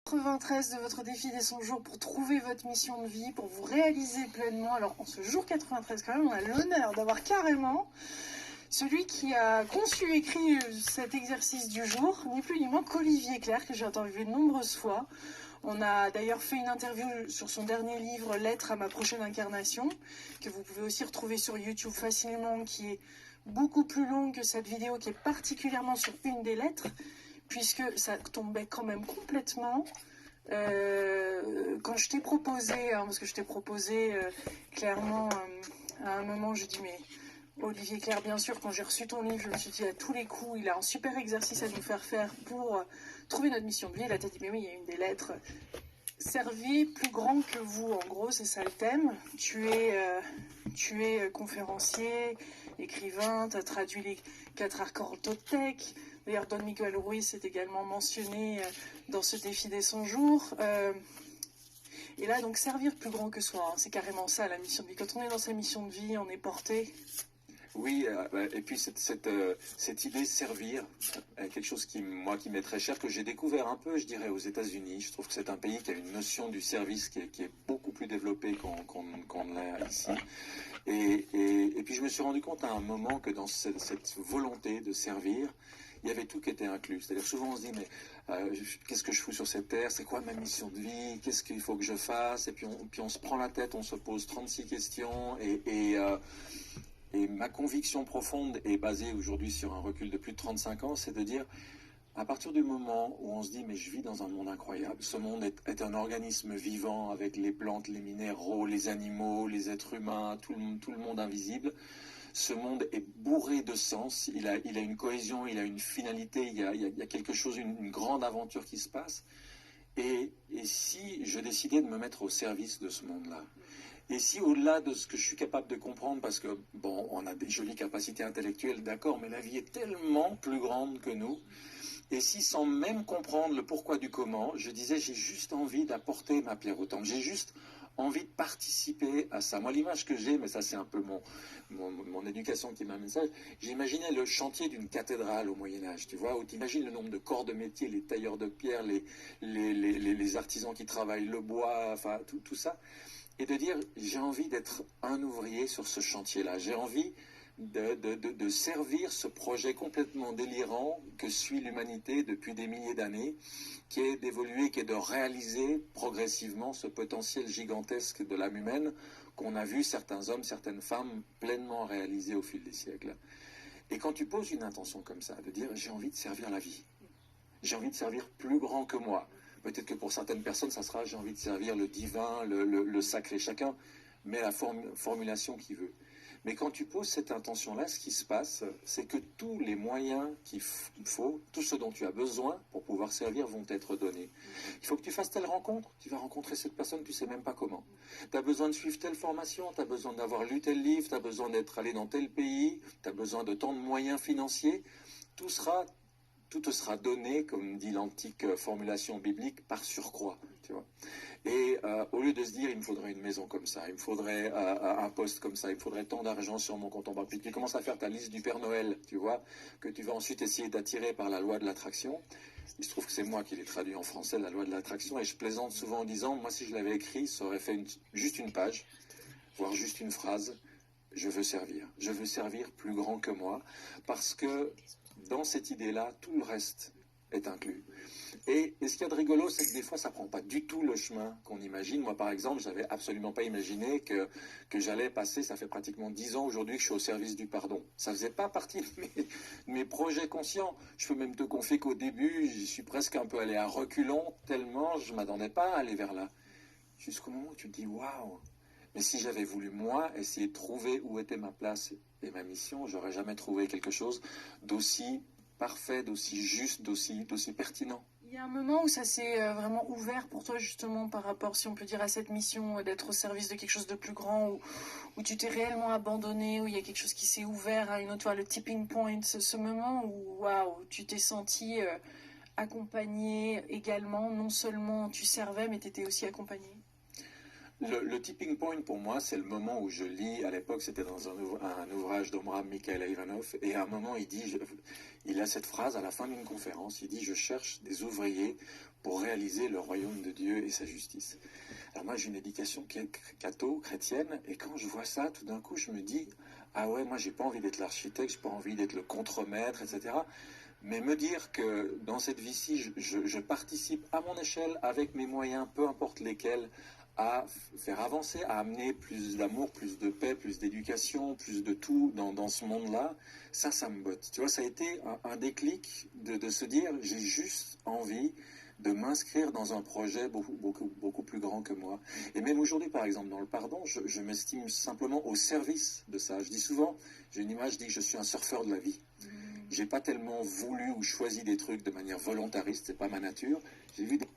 93 de votre défi des 100 jours pour trouver votre mission de vie, pour vous réaliser pleinement. Alors, en ce jour 93, quand même, on a l'honneur d'avoir carrément celui qui a conçu et écrit cet exercice du jour, ni plus ni moins qu'Olivier Clerc, que j'ai interviewé de nombreuses fois. On a d'ailleurs fait une interview sur son dernier livre, Lettre à ma prochaine incarnation, que vous pouvez aussi retrouver sur YouTube facilement, qui est beaucoup plus longue que cette vidéo, qui est particulièrement sur une des lettres, puisque ça tombait quand même complètement. Quand je t'ai proposé, parce que je t'ai proposé clairement à un moment, je dis mais Olivier Clerc, bien sûr, quand j'ai reçu ton livre, je me suis dit à tous les coups, il a un super exercice à nous faire pour trouver notre mission de vie. Il a dit mais oui, il y a une des lettres. Servi plus grand que vous, en gros, c'est ça le thème. Tu es conférencier, écrivain, tu as traduit les 4 accords Toltec. D'ailleurs, Don Miguel Ruiz est également mentionné dans ce défi des 100 jours. Et là, donc, servir plus grand que soi, hein, c'est carrément ça, la mission de vie. Quand on est dans sa mission de vie, on est porté. Oui, et puis cette idée de servir, quelque chose qui m'est très cher, que j'ai découvert un peu, je dirais, aux États-Unis. Je trouve que c'est un pays qui a une notion du service qui est beaucoup plus développée qu'on l'a ici. Et puis je me suis rendu compte à un moment que dans cette volonté de servir, il y avait tout qui était inclus. C'est-à-dire souvent on se dit mais qu'est-ce que je fous sur cette terre? C'est quoi ma mission de vie? Qu'est-ce qu'il faut que je fasse? Et puis on se prend la tête, on se pose 36 questions et ma conviction profonde est basée aujourd'hui sur un recul de plus de 35 ans, c'est de dire, à partir du moment où on se dit, mais je vis dans un monde incroyable, ce monde est un organisme vivant avec les plantes, les minéraux, les animaux, les êtres humains, tout le monde invisible. Ce monde est bourré de sens, il a une cohésion, il a une finalité, il y a quelque chose, une grande aventure qui se passe. Et si je décidais de me mettre au service de ce monde-là, et si au-delà de ce que je suis capable de comprendre, parce que, bon, on a des jolies capacités intellectuelles, d'accord, mais la vie est tellement plus grande que nous, et si sans même comprendre le pourquoi du comment, je disais, j'ai juste envie d'apporter ma pierre au temple, j'ai juste envie de participer à ça. Moi, l'image que j'ai, mais ça c'est un peu mon éducation qui m'amène ça, j'imaginais le chantier d'une cathédrale au Moyen-Âge, tu vois, où tu imagines le nombre de corps de métier, les tailleurs de pierre, les artisans qui travaillent le bois, enfin tout ça. Et de dire, j'ai envie d'être un ouvrier sur ce chantier-là. J'ai envie de servir ce projet complètement délirant que suit l'humanité depuis des milliers d'années, qui est d'évoluer, qui est de réaliser progressivement ce potentiel gigantesque de l'âme humaine qu'on a vu certains hommes, certaines femmes pleinement réaliser au fil des siècles. Et quand tu poses une intention comme ça, de dire, j'ai envie de servir la vie, j'ai envie de servir plus grand que moi. Peut-être que pour certaines personnes, ça sera j'ai envie de servir le divin, le sacré. Chacun met la formulation qu'il veut. Mais quand tu poses cette intention-là, ce qui se passe, c'est que tous les moyens qu'il faut, tout ce dont tu as besoin pour pouvoir servir vont t'être donnés. Il faut que tu fasses telle rencontre, tu vas rencontrer cette personne, tu ne sais même pas comment. Tu as besoin de suivre telle formation, tu as besoin d'avoir lu tel livre, tu as besoin d'être allé dans tel pays, tu as besoin de tant de moyens financiers. Tout te sera donné, comme dit l'antique formulation biblique, par surcroît, tu vois. Et au lieu de se dire, il me faudrait une maison comme ça, il me faudrait un poste comme ça, il me faudrait tant d'argent sur mon compte en banque, puis tu commences à faire ta liste du Père Noël, tu vois, que tu vas ensuite essayer d'attirer par la loi de l'attraction. Il se trouve que c'est moi qui l'ai traduit en français, la loi de l'attraction, et je plaisante souvent en disant, moi si je l'avais écrit, ça aurait fait juste une page, voire juste une phrase. Je veux servir plus grand que moi, parce que dans cette idée-là, tout le reste est inclus. Et ce qu'il y a de rigolo, c'est que des fois, ça prend pas du tout le chemin qu'on imagine. Moi, par exemple, j'avais absolument pas imaginé que j'allais passer, ça fait pratiquement 10 ans aujourd'hui que je suis au service du pardon. Ça faisait pas partie de mes projets conscients. Je peux même te confier qu'au début, j'y suis presque un peu allé à reculons, tellement je m'attendais pas à aller vers là. Jusqu'au moment où tu te dis, waouh! Mais si j'avais voulu, moi, essayer de trouver où était ma place et ma mission, j'aurais jamais trouvé quelque chose d'aussi parfait, d'aussi juste, d'aussi pertinent. Il y a un moment où ça s'est vraiment ouvert pour toi, justement, par rapport, si on peut dire, à cette mission d'être au service de quelque chose de plus grand, où tu t'es réellement abandonné, où il y a quelque chose qui s'est ouvert à une autre, le tipping point, ce moment où, waouh, tu t'es senti accompagné également, non seulement tu servais, mais tu étais aussi accompagné. Le tipping point pour moi, c'est le moment où je lis, à l'époque c'était dans un ouvrage d'Omram Mikhail Ivanov, et à un moment il a cette phrase à la fin d'une conférence, il dit « Je cherche des ouvriers pour réaliser le royaume de Dieu et sa justice ». Alors moi j'ai une éducation catho, chrétienne, et quand je vois ça, tout d'un coup je me dis « Ah ouais, moi j'ai pas envie d'être l'architecte, j'ai pas envie d'être le contremaître, etc. » Mais me dire que dans cette vie-ci, je participe à mon échelle, avec mes moyens, peu importe lesquels, à faire avancer, à amener plus d'amour, plus de paix, plus d'éducation, plus de tout dans ce monde-là, ça me botte. Tu vois, ça a été un déclic de se dire, j'ai juste envie de m'inscrire dans un projet beaucoup plus grand que moi. Et même aujourd'hui, par exemple, dans le pardon, je m'estime simplement au service de ça. Je dis souvent, j'ai une image, je dis que je suis un surfeur de la vie. J'ai pas tellement voulu ou choisi des trucs de manière volontariste, c'est pas ma nature. J'ai vu des